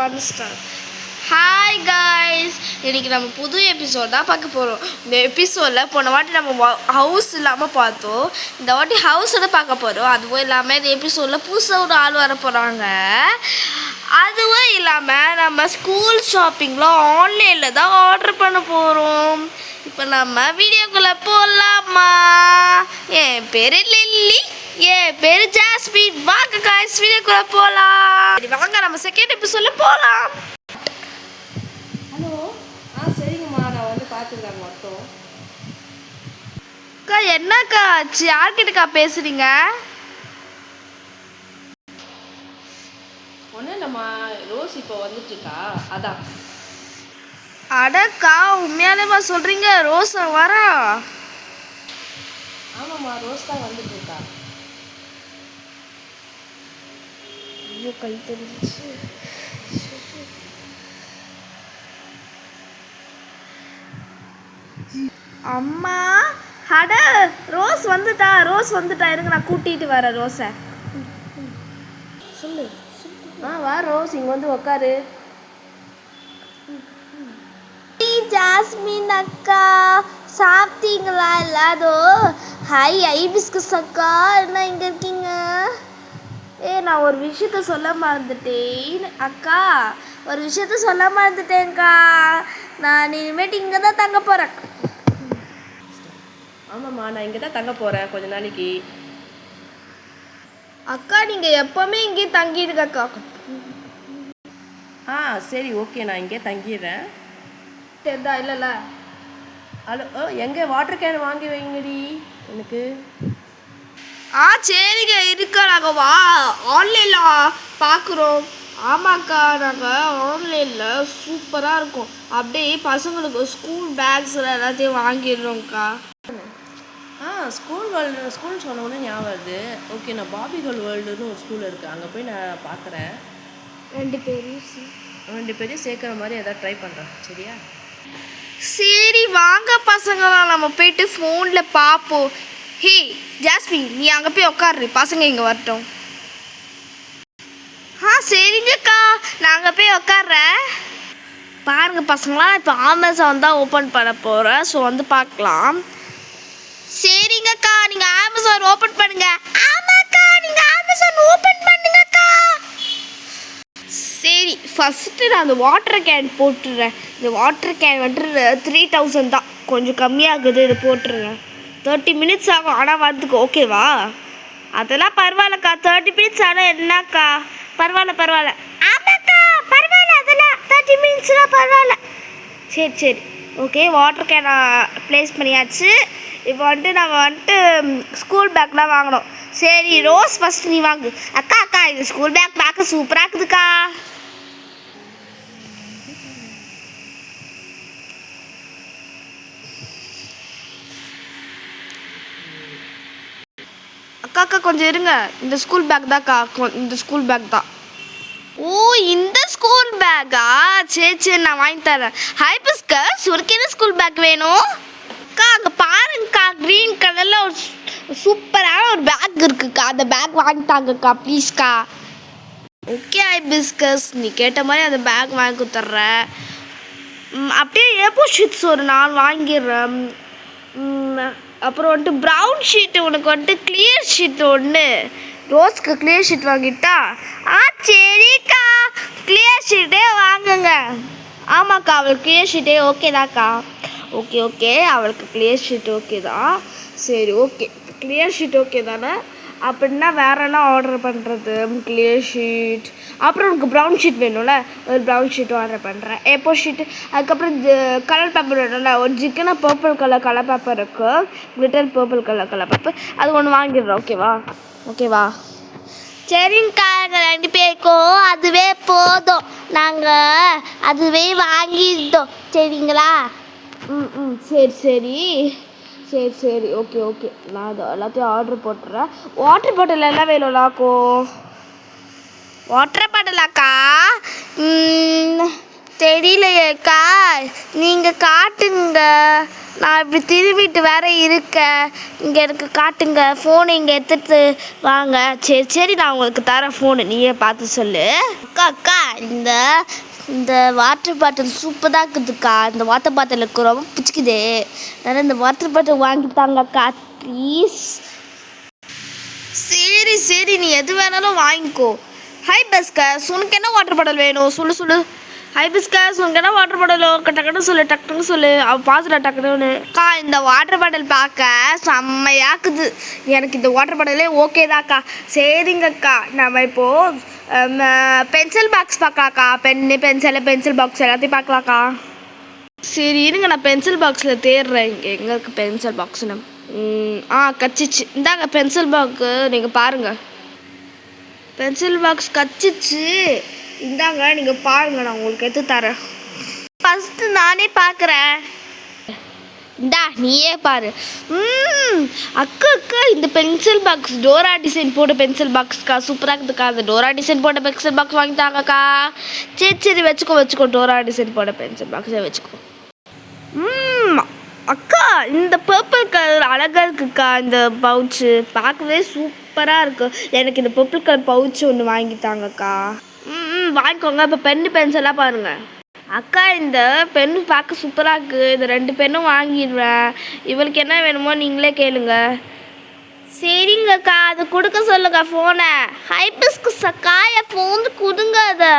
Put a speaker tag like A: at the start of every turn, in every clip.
A: 1 star. Hi guys, இன்றைக்கி நம்ம புது எபிசோட் தான் பார்க்க போகிறோம். இந்த எபிசோடில் போன வாட்டி நம்ம ஹவுஸ் இல்லாமல் பார்த்தோம். இந்த வாட்டி ஹவுஸோட பார்க்க போகிறோம். அதுவும் இல்லாமல் இந்த எபிசோடில் புதுசாக ஒரு ஆள் வர போகிறாங்க. அதுவும் இல்லாமல் நம்ம ஸ்கூல் ஷாப்பிங்கில் ஆன்லைனில் தான் ஆர்டர் பண்ண போகிறோம். இப்போ நம்ம வீடியோக்குள்ளே போகலாமா? என் பேர் லில்லி, என் பேர் ஜாஸ்மின். வாங்க காய்ஸ், வீடியோக்குள்ளே போகலாம். சரி வாங்க, நம்ம செகண்ட் எபிசோடில் போகலாம்.
B: ஹலோ, சரிங்கம்மா, நான் வந்து பார்த்துக்கிறேன் மட்டும்.
A: அக்கா, என்னக்கா ஆச்சு? யார்கிட்டக்கா பேசுறீங்க?
B: ஒன்றும் இல்லைம்மா, ரோஸ் இப்போ வந்துட்டுருக்கா, அதான்.
A: அடக்கா, உண்மையாலேமா சொல்றீங்க? ரோஸ் வரா?
B: ஆமாம்மா, ரோஸ் தான் வந்துட்டுருக்கா.
A: ஐயோ, கை தெரிஞ்சிச்சு. அம்மா, அட ரோஸ் வந்துட்டா, இருங்க, நான் கூட்டிட்டு வரேன் ரோஸை.
B: சொல்லு. வா ரோஸ், இங்கே வந்து உக்காரு.
A: ஜாஸ்மின் அக்கா, சாப்பிட்டீங்களா எல்லாரும்? ஹாய் ஐபிஸ்கஸ் அக்கா, என்ன இங்கே இருக்கீங்க? நான் ஒரு விஷயத்த சொல்ல மறந்துட்டேன் அக்கா, நான் இனிமேட்டு இங்கே தான் தங்க போகிறேன்.
B: ஆமாம்மா, நான் இங்கே தான் தங்க போகிறேன் கொஞ்ச நாளைக்கு.
A: அக்கா, நீங்கள் எப்போவுமே இங்கே தங்கிடுங்க அக்கா.
B: சரி, ஓகே, நான் இங்கே தங்கிடுறேன்.
A: தெரிதா? இல்லைல்ல.
B: ஹலோ, எங்கே வாட்டர் கேன் வாங்கி வைங்கடி எனக்கு.
A: சரிங்க, இருக்கா, நாங்கள் ஆன்லைனில் பார்க்குறோம். ஆமாக்கா, நாங்கள் ஆன்லைனில் சூப்பராக இருக்கும். அப்படியே பசங்களுக்கு ஸ்கூல் பேக்ஸ் எல்லாத்தையும் வாங்கிடுறோம்க்கா.
B: ஸ்கூல் சொன்னோன்னே ஞாபகம் வருது. ஓகே, நான் பாபிகல் வேர்ல்டுன்னு ஒரு ஸ்கூல் இருக்குது, அங்கே போய் நான் பார்க்குறேன். ரெண்டு பேரையும் சேர்க்குற மாதிரி எதாவது ட்ரை பண்ணுறேன், சரியா?
A: சரி வாங்க பசங்களா, நம்ம போயிட்டு ஃபோனில் பார்ப்போம். ஹே ஜாஸ்மின், நீ அங்கே போய் உட்காரு, பசங்க இங்கே வரட்டும். சரிங்கக்கா, நான் அங்கே போய் உட்கார்றேன். பாருங்கள் பசங்களா, இப்போ அமேசான் தான் ஓப்பன் பண்ண போகிறேன். ஸோ வந்து பார்க்கலாம். சரிங்கக்கா, நீங்கள் அமேசான் ஓப்பன் பண்ணுங்க. ஆமாக்கா, நீங்கள் அமேசான் ஓப்பன் பண்ணுங்கக்கா. சரி, ஃபஸ்ட்டு நான் அந்த வாட்டர் கேன் போட்டுடுறேன். இந்த வாட்டர் கேன் வந்துட்டு 3000 தான், கொஞ்சம் கம்மியாகுது. இது போட்டுருங்க. 30 மினிட்ஸ் ஆகும் ஆனால் வரதுக்கு, ஓகேவா? அதெல்லாம் பரவாயில்லக்கா, 30 மினிட்ஸ் ஆனால் என்னக்கா? பரவாயில்ல. ஆமாக்கா, பரவாயில்ல, அதெல்லாம் 30 மினிட்ஸ்லாம் பரவாயில்ல. சரி, ஓகே, வாட்டர் கேனை ப்ளேஸ் பண்ணியாச்சு. இப்போ நம்ம ஸ்கூல் பேக்லாம் வாங்கணும். சரி ரோஸ், ஃபஸ்ட் நீ வாங்கு. அக்கா, இது ஸ்கூல் பேக் பார்க்க சூப்பராக இருக்குதுக்கா. அக்கா கொஞ்சம் இருங்க, இந்த ஸ்கூல் பேக் தான்க்கா, இந்த ஸ்கூல் பேக் தான். ஓ, இந்த ஸ்கூல் பேக்கா? சரி, நான் வாங்கி தரேன். ஹைபிஸ்கஸ், உனக்கு என்ன ஸ்கூல் பேக் வேணும்? அக்கா, அங்கே பாருங்கக்கா, க்ரீன் கலரில் ஒரு சூப்பரான ஒரு பேக் இருக்குக்கா, அந்த பேக் வாங்கிட்டாங்கக்கா ப்ளீஸ்க்கா. ஓகே ஹைபிஸ்கஸ், நீ கேட்ட மாதிரி அந்த பேக் வாங்கி கொடுத்துட்றேன். அப்படியே ஏப்போ ஷீட்ஸ் ஒரு 4 வாங்கிடுறேன். அப்புறம் ப்ரௌன் ஷீட்டு, உனக்கு கிளியர் ஷீட் ஒன்று. ரோஸ்க்கு கிளியர் ஷீட் வாங்கிட்டா? சரிக்கா, கிளியர் ஷீட்டே வாங்குங்க. ஆமாக்கா, அவளுக்கு கிளியர் ஷீட்டே ஓகே தான்க்கா. ஓகே, அவளுக்கு கிளியர் ஷீட் ஓகே தான். சரி, ஓகே, கிளியர் ஷீட் ஓகே தானே? அப்படின்னா வேற என்ன ஆர்டர் பண்ணுறது? கிளியர் ஷீட், அப்புறம் உனக்கு ப்ரௌன் ஷீட் வேணும்ல, ஒரு ப்ரௌன் ஷீட்டும் ஆர்டர் பண்ணுறேன். ஏப்போ ஷீட்டு, அதுக்கப்புறம் கலர் பேப்பர் வேணும்ல, ஒரு ஜிக்கனா பர்பிள் கலர் பேப்பர் இருக்குது, கிளிட்டர் பர்பிள் கலர் பேப்பர், அது ஒன்று வாங்கிடுறேன். ஓகேவா? சரிங்கக்கா, எங்கள் 2 பேருக்கும் அதுவே போதும், நாங்கள் அதுவே வாங்கிட்டோம், சரிங்களா? சரி, ஓகே, நான் அதை எல்லாத்தையும் ஆர்டர் போட்டுறேன். வாட்டர் பாட்டில் எல்லாம் வேணும்லாக்கோ? வாட்டர் பாட்டிலாக்கா? தெரியலையேக்கா, நீங்கள் காட்டுங்க, நான் இப்படி திரும்பிட்டு வேற இருக்கேன். இங்கே எனக்கு காட்டுங்க, ஃபோனை இங்கே எடுத்துட்டு வாங்க. சரி சரி, நான் உங்களுக்கு தரேன் ஃபோனு, நீயே பார்த்து சொல்லு. அக்கா அக்கா, இந்த இந்த வாட்டர் பாட்டில் சூப்பராக இருக்குதுக்கா. இந்த வாட்டர் பாட்டில் எனக்கு ரொம்ப பிடிக்குது. அதனால் இந்த வாட்டர் பாட்டில் வாங்கிட்டாங்க அக்கா, ப்ளீஸ். சரி சரி, நீ எது வேணாலும் வாங்கிக்கோ. ஹை பஸ்கஸ், உனக்கு என்ன வாட்டர் பாட்டில் வேணும் சொல்லு சொல்லு. ஹை பிஸ்கஸ், உனக்கு என்ன வாட்டர் பாட்டில் டக்குன்னு சொல்லு, டக்குன்னு சொல்லு. அவள் பார்த்துட்டா டக்குன்னு. அக்கா, இந்த வாட்டர் பாட்டில் பார்க்க செம்மையாக்குது. எனக்கு இந்த வாட்டர் பாட்டிலே ஓகே தான்க்கா. சரிங்கக்கா, நம்ம இப்போது பென்சில் பாக்ஸ் பார்க்கலாக்கா. பென்னு, பென்சில் பாக்ஸ் எல்லாத்தையும் பார்க்கலாக்கா. சரி இருங்க, நான் பென்சில் பாக்ஸில் தேடுறேன். எங்கே இருக்குது பென்சில் பாக்ஸ்னு? கச்சிச்சு. இந்தாங்க பென்சில் பாக்ஸு, நீங்கள் பாருங்கள். பென்சில் பாக்ஸ் கச்சிச்சு, இந்தாங்க நீங்கள் பாருங்கள், நான் உங்களுக்கு எடுத்து தரேன். ஃபஸ்ட்டு நானே பார்க்குறேன். இந்தா நீயே பாரு. அக்கா அக்கா, இந்த பென்சில் பாக்ஸ் டோரா டிசைன் போட்ட பென்சில் பாக்ஸ்க்கா, சூப்பராக இருக்குதுக்கா. அந்த டோரா டிசைன் போட்ட பென்சில் பாக்ஸ் வாங்கிட்டாங்கக்கா. சரி சரி, வச்சுக்கோ டோரா டிசைன் போட்ட பென்சில் பாக்ஸே வச்சுக்கோ. அக்கா, இந்த பர்பிள் கலர் அழகாக இருக்குக்கா. இந்த பவுச்சு பார்க்கவே சூப்பராக இருக்கு. எனக்கு இந்த பர்பிள் கலர் பவுச்சு ஒன்று வாங்கிட்டாங்கக்கா. வாங்கிக்கோங்க. இப்போ பென்னு பென்சிலாக பாருங்கள். அக்கா, இந்த பென்னு பார்க்க சூப்பராக இருக்குது. இந்த 2 பென்னும் வாங்கிடுவேன். இவளுக்கு என்ன வேணுமோ நீங்களே கேளுங்க. சரிங்கக்கா, அதை கொடுக்க சொல்லுங்க ஃபோனை. ஹைபிஸ்கஸ் அக்கா, என் ஃபோன் கொடுங்க. அதை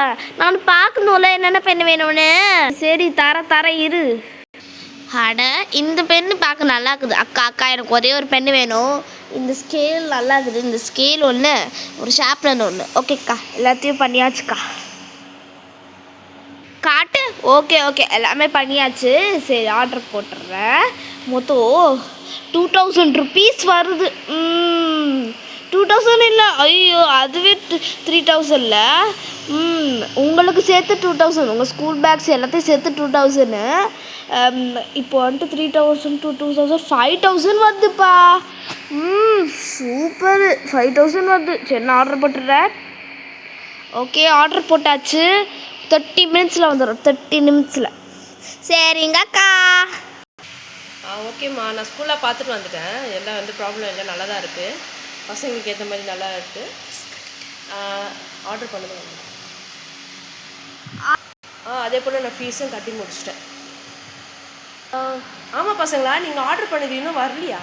A: நான் பார்க்கணும்ல என்னென்ன பெண்ணு வேணும்னு. சரி தர இரு. அட, இந்த பென்னு பார்க்க நல்லா இருக்குது. அக்கா எனக்கு ஒரே ஒரு பென்னு வேணும். இந்த ஸ்கேல் நல்லா இருக்குது. இந்த ஸ்கேல் ஒன்று, ஒரு ஷார்ப்னர் ஒன்று. ஓகேக்கா, எல்லாத்தையும் பண்ணியாச்சுக்கா. காட்டு. ஓகே எல்லாமே பண்ணியாச்சு. சரி, ஆர்டர் போட்டுடுறேன். மொத்தம் 2000 rupees வருது. 2000 இல்லை, ஐயோ அதுவே 3000. உங்களுக்கு சேர்த்து 2000, உங்கள் ஸ்கூல் பேக்ஸ் எல்லாத்தையும் சேர்த்து 2000. இப்போ வந்துட்டு 3000 to 2000 5000 வருதுப்பா. சூப்பர், 5000 வருது. சரி, நான் ஆர்டர் போட்டுடுறேன். ஓகே, ஆர்டர் போட்டாச்சு. 30 minutesல வந்துடும். 30 நிமிஷத்தில். சரிங்கக்கா.
B: ஓகேம்மா, நான் ஸ்கூலில் பார்த்துட்டு வந்துட்டேன். எல்லாம் வந்து ப்ராப்ளம் இல்லை, நல்லா தான் இருக்குது. பசங்களுக்கு ஏற்ற மாதிரி நல்லா இருக்குது. ஆர்டர் பண்ணது வந்து அதே போல் நான் ஃபீஸும் கட்டி முடிச்சிட்டேன். ஆமாம் பசங்களா, நீங்கள் ஆர்டர் பண்ணது இன்னும் வரலையா?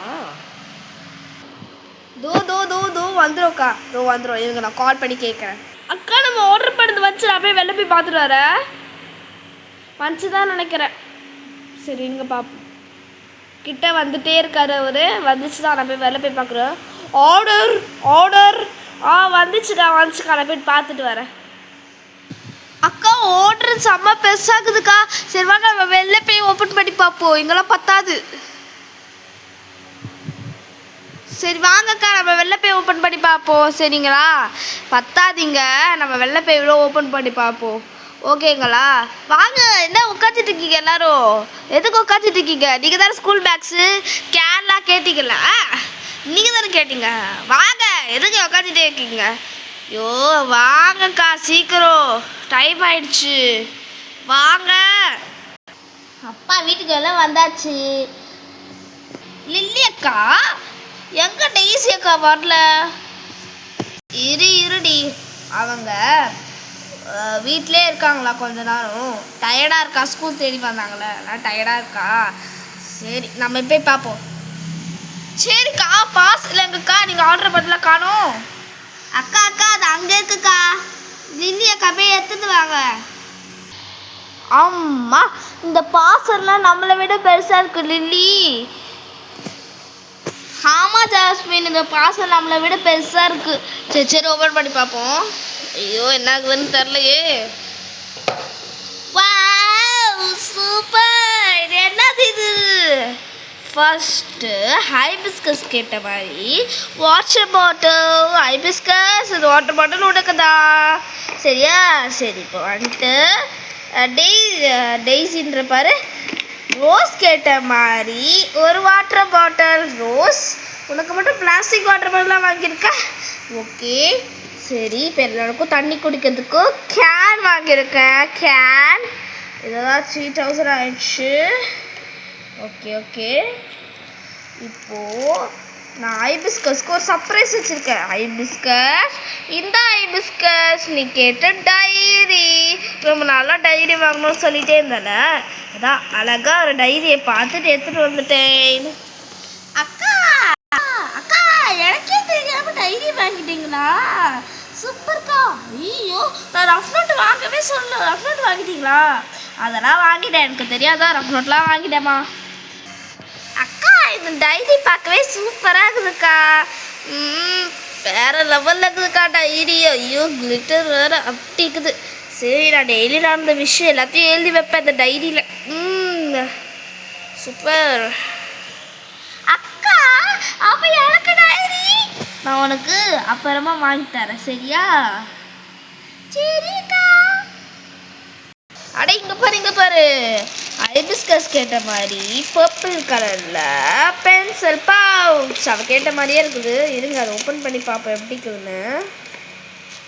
A: தோ வந்துடும்க்கா. வந்துடும். இவங்க நான் கால் பண்ணி கேட்குறேன். அக்கா, நம்ம ஆர்டர் பண்ணது வந்துச்சு. நான் போய் வெளில போய் பார்த்துட்டு வரேன். வந்துச்சு தான் நினைக்கிறேன். சரி இங்கே பார்ப்போம். கிட்ட வந்துட்டே இருக்காரு அவர். வந்துச்சு தான், நான் போய் வெளில போய் பார்க்குறேன். ஆர்டர் வந்துச்சுக்கா. நான் போய் பார்த்துட்டு வரேன். அக்கா, ஆர்டர் செம்ம பெருசாகுதுக்கா. சரி வாங்க, நம்ம வெளில போய் ஓப்பன் பண்ணி பார்ப்போம். இங்கெல்லாம் பத்தாது. சரி வாங்கக்கா, நம்ம வெளில போய் ஓப்பன் பண்ணி பார்ப்போம். சரிங்களா? பத்தாதீங்க, நம்ம வெளில போய் இவ்வளோ ஓப்பன் பண்ணி பார்ப்போம். ஓகேங்களா? வாங்க. என்ன உட்காந்துட்டு இருக்கீங்க எல்லாரும்? எதுக்கு உட்காந்துட்டு இருக்கீங்க? நீங்கள் தானே ஸ்கூல் பேக்ஸு கேன்லாம் கேட்டீங்களா? நீங்கள் தானே கேட்டீங்க. வாங்க, எதுக்கு உட்காந்துட்டே இருக்கீங்க? ஐயோ வாங்கக்கா, சீக்கிரம், டைம் ஆயிடுச்சு. வாங்க. அப்பா வீட்டுக்கு எல்லாம் வந்தாச்சு. லில்லி அக்கா எங்க? டெய்ஸி அக்கா வரல. இருடி, அவங்க வீட்டிலே இருக்காங்களா கொஞ்ச நேரம். டயர்டாக இருக்கா, ஸ்கூல் தேடி வந்தாங்களே, அதனால் டயர்டாக இருக்கா. சரி, நம்ம போய் பார்ப்போம். சரிக்கா, பாஸ் இல்லைங்கக்கா, நீங்கள் ஆர்டர் பண்ணலாம் காணோம். அக்கா அது அங்கே இருக்குக்கா. லில்லி அக்கா போய் எடுத்துட்டு வாங்க. ஆமா, இந்த பாசெல்லாம் நம்மளை விட பெருசாக இருக்கு லில்லி. ஆமாம் ஜாஸ்மின், இந்த பாசல் நம்மளை விட பெருசாக இருக்குது. சரி ஓப்பன் பண்ணி பார்ப்போம். ஐயோ என்ன ஆகுதுன்னு தெரிலையே. Wow, super. இது என்னது இது? ஃபஸ்ட்டு ஹைபிஸ்கஸ் கேட்ட மாதிரி வாட்டர் பாட்டில். ஹைபிஸ்கஸ், இது வாட்டர் பாட்டில் உனக்குதா? சரியா? சரி, இப்போ வந்துட்டு டெய்ஸின்ற பாரு. ரோஸ் கேட்ட மாதிரி ஒரு வாட்டர் பாட்டில். ரோஸ், உனக்கு மட்டும் பிளாஸ்டிக் வாட்டர் பாட்டிலாம் வாங்கியிருக்க. ஓகே சரி, இப்போ எல்லாருக்கும் தண்ணி குடிக்கிறதுக்கு கேன் வாங்கியிருக்கேன். கேன். இதெல்லாம் 3000 ஆயிடுச்சு. Okay okay. இப்போது நான் ஹைபிஸ்கஸ்க்கு ஒரு சர்ப்ரைஸ் வச்சுருக்கேன். ஹைபிஸ்கஸ், இந்த ஹைபிஸ்கஸ் நீ கேட்ட டைரி. ரொம்ப நாளாக டைரி வாங்கணும்னு சொல்லிகிட்டே இருந்தேன். அதான் அழகாக ஒரு டைரியை பார்த்துட்டு எடுத்துகிட்டு வந்துட்டேன். அக்கா அக்கா, எனக்கே தெரியாமல் டைரி வாங்கிட்டீங்களா? சூப்பர்க்கா. ஐயோ, நான் ரஃப் நோட் வாங்கவே சொல்லல. ரஃப் நோட் வாங்கிட்டீங்களா? அதெல்லாம் வாங்கிட்டேன், எனக்கு தெரியாதா? ரஃப் நோட்லாம் வாங்கிட்டேம்மா. அக்கா, இந்த டைரி பார்க்கவே சூப்பராக இருக்குதுக்கா. வேறு லெவலில் இருக்குதுக்கா டைரி. ஐயோ, கிளிட்டர் வேறு அப்படி இருக்குது. சரி, நான் டெய்லி நடந்த விஷயம் எல்லாத்தையும் எழுதி வைப்பேன் இந்த டைரியில். சூப்பர். அக்கா, அப்போ எனக்கு டைரி நான் உனக்கு அப்புறமா வாங்கி தரேன், சரியா? சரிக்கா. அட இங்கே பாரு ஹைபிஸ்கஸ் கேட்ட மாதிரி பர்பிள் கலரில் பென்சில் பவுச் அவள் கேட்ட மாதிரியே இருக்குது. இருங்க, அதை ஓப்பன் பண்ணி பார்ப்போம் எப்படி இருக்குதுன்னு.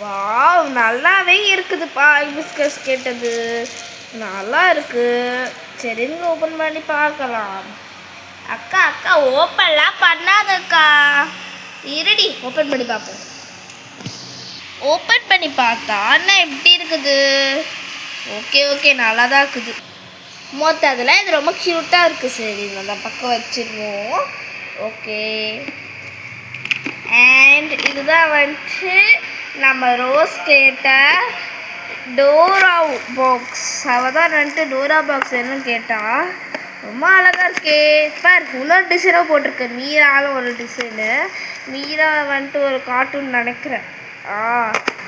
A: வாவ், நல்லாவே இருக்குதுப்பா. ஹைபிஸ்கஸ் கேட்டது நல்லா இருக்குது. சரி, இருங்க ஓப்பன் பண்ணி பார்க்கலாம். அக்கா அக்கா, ஓப்பன்லாம் பண்ணாதக்கா. இருடி, ஓப்பன் பண்ணி பார்ப்போம். ஓப்பன் பண்ணி பார்த்தா அண்ணா எப்படி இருக்குது? ஓகே ஓகே, நல்லா தான் இருக்குது. மொத்தத்தில் இது ரொம்ப க்யூட்டாக இருக்குது. சரி, நம்ம பக்கம் வச்சுருவோம். ஓகே. அண்ட் இதுதான் வந்துட்டு நம்ம ரோஸ் கேட்ட டோரா பாக்ஸ். அவள் தான் வந்துட்டு டோரா பாக்ஸ் என்னன்னு கேட்டால் ரொம்ப அழகாக இருக்கே. பார், இன்னொரு டிசைனாக போட்டிருக்கு. மீராலும் ஒரு டிசைனு. மீரா வந்துட்டு ஒரு கார்ட்டூன் நினைக்கிறேன்.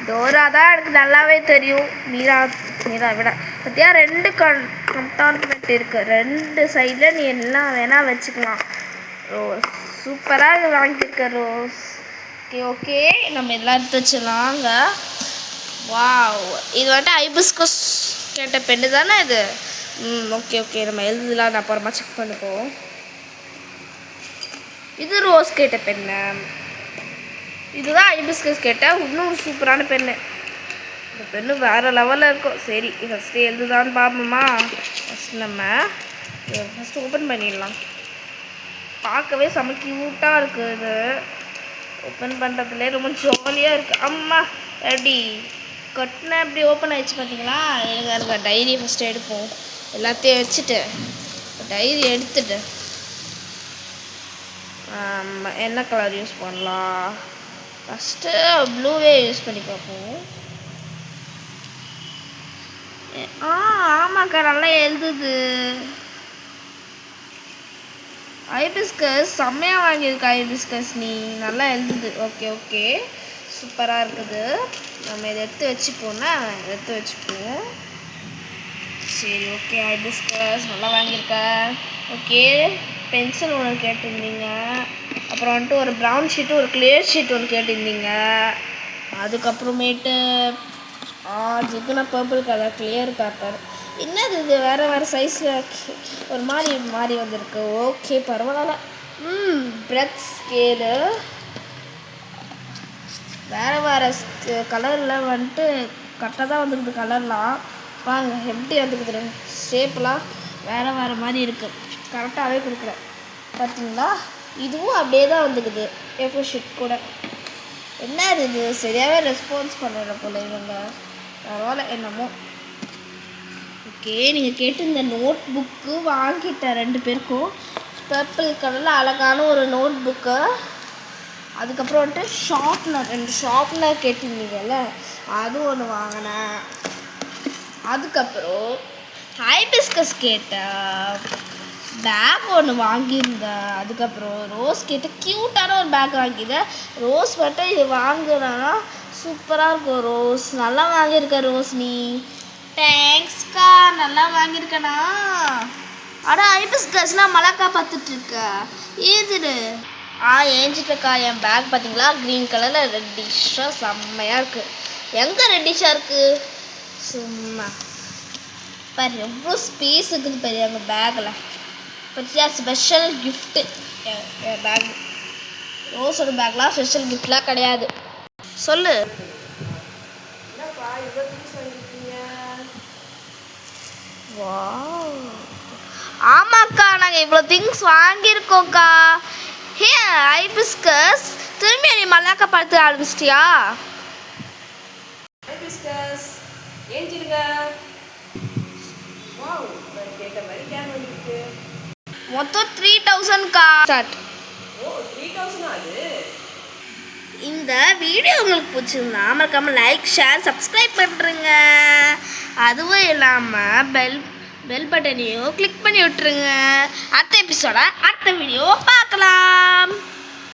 A: டோரா தான் எனக்கு நல்லாவே தெரியும். மீரா விட பற்றியா 2 கம்பார்ட்மெண்ட் இருக்குது. 2 சைடில் நீ எல்லாம் வேணால் வச்சுக்கலாம். ரோஸ் சூப்பராக வாங்கியிருக்க ரோஸ். ஓகே ஓகே, நம்ம எல்லாம் எடுத்து வச்சிடலாங்க. வாவ், இது வந்துட்டு ஹைபிஸ்கஸ் கேட்ட பெண்ணு தானே இது? ஓகே ஓகே, நம்ம எழுதுலாம். நான் அப்புறமா செக் பண்ணிப்போம். இது ரோஸ் கேட்ட பெண்ணு. இதுதான் ஹைபிஸ்கஸ் கேட்டால் இன்னும் ஒரு சூப்பரான பெண்ணு. இந்த பெண்ணு வேறு லெவலில் இருக்கும். சரி, ஃபஸ்ட்டு எழுதுதான்னு பார்ப்போமா? ஃபஸ்ட்டு ஓப்பன் பண்ணிடலாம். பார்க்கவே செம க்யூட்டாக இருக்குது. இது ஓப்பன் பண்ணுறதுலே ரொம்ப ஜாலியாக இருக்குது. அம்மா ரெடி கட்டின எப்படி ஓப்பன் ஆகிடுச்சு பார்த்தீங்களா? எனக்கு டைரி ஃபஸ்ட்டு எடுப்போம். எல்லாத்தையும் வச்சுட்டு டைரி எடுத்துட்டு என்ன கலர் யூஸ் பண்ணலாம்? ஃபஸ்ட்டு ப்ளூவே யூஸ் பண்ணி பார்ப்போம். ஆமாக்கா, நல்லா எழுதுது. ஹைபிஸ்கஸ் செம்மையாக வாங்கியிருக்கா. ஹைபிஸ்கஸ் நீ நல்லா எழுதுது. ஓகே ஓகே, சூப்பராக இருக்குது. நம்ம இதை எடுத்து வச்சுப்போம். சரி, ஓகே. ஹைபிஸ்கஸ் நல்லா வாங்கியிருக்க. ஓகே, பென்சில் ஒன்று கேட்டிருந்தீங்க. அப்புறம் வந்துட்டு ஒரு ப்ரௌன் ஷீட்டு, ஒரு கிளியர் ஷீட் ஒன்று கேட்டிருந்தீங்க. அதுக்கப்புறமேட்டு ஜிகுனா பர்பிள் கலர் கிளியர் பேப்பர். என்னது இது வேறு சைஸில் ஒரு மாறி வந்திருக்கு. ஓகே, பரவாயில்ல. பிரெத் ஸ்கேலு வேறு கலரில் வந்துட்டு கரெக்டாக தான் வந்துருக்குது. கலர்லாம் வாங்க எப்படி வந்துருக்குது. ஷேப்லாம் வேறு மாதிரி இருக்குது. கரெக்டாகவே கொடுக்குறேன் பார்த்தீங்களா? இதுவும் அப்படியே தான் வந்துக்குது. A4 ஷீட் கூட. என்ன இது சரியாகவே ரெஸ்பான்ஸ் பண்ணல போல இவங்க. பரவாயில்ல, என்னமோ. ஓகே, நீங்கள் கேட்டு இந்த நோட் புக்கு வாங்கிட்டேன் 2 பேருக்கும். பர்பிள் கலரில் அழகான ஒரு நோட் புக்கு. அதுக்கப்புறம் வந்துட்டு ஷார்ப்னர் 2 ஷார்ப்னர் கேட்டிருந்தீங்கல்ல, அதுவும் ஒன்று வாங்கினேன். அதுக்கப்புறம் ஹைபிஸ்கஸ் கேட்டேன் பேக் ஒன்று வாங்கியிருந்தேன். அதுக்கப்புறம் ரோஸ் கேட்டு க்யூட்டான ஒரு பேக் வாங்கியிருந்தேன். ரோஸ் மட்டும் இது வாங்கினா சூப்பராக இருக்கும். ரோஸ் நல்லா வாங்கியிருக்க. ரோஸ் நீ தேங்க்ஸ்க்கா, நல்லா வாங்கியிருக்கண்ணா. ஆனால் ஹைபிஸ்கஸ்னால் மழைக்கா பார்த்துட்ருக்க ஏதுடு. ஏஞ்சிட்டக்கா. என் பேக் பார்த்தீங்களா? க்ரீன் கலரில் ரெட்டிஷாக செம்மையாக இருக்குது. எங்கே ரெட்டிஷாக இருக்குது? சும்மா பாரு எவ்வளோ ஸ்பேஸ் இருக்குது பாரு எங்கள் பேக்கில். பற்றியா ஸ்பெஷல் கிஃப்ட்டு என் பேக். ரோஸோட பேக்லாம் ஸ்பெஷல் கிஃப்ட்லாம் கிடையாது. சொல்லு. ஆமாக்கா நாங்கள் இவ்வளோ திங்ஸ் வாங்கியிருக்கோம்க்கா. ஹே ஹைபிஸ்கஸ், திரும்பி நீ மல்லாக்கா பார்த்து ஆரம்பிச்சிட்டியா?
B: ஹைபிஸ்கஸ் ஏஞ்சிருங்க. வாவ், நான் கேட்ட மாதிரி கேன் வந்துருக்கு.
A: மொத்தம் 3000க்கா. ஸ்டார்ட்.
B: ஓ 3000 அது.
A: இந்த வீடியோ உங்களுக்கு பிடிச்சிருந்தா மறக்காமல் லைக், ஷேர், சப்ஸ்கிரைப் பண்ணுறேங்க. அதுவும் இல்லாமல் பெல் பட்டனையும் கிளிக் பண்ணி விட்டுருங்க. அடுத்த எபிசோட அடுத்த வீடியோ பார்க்கலாம்.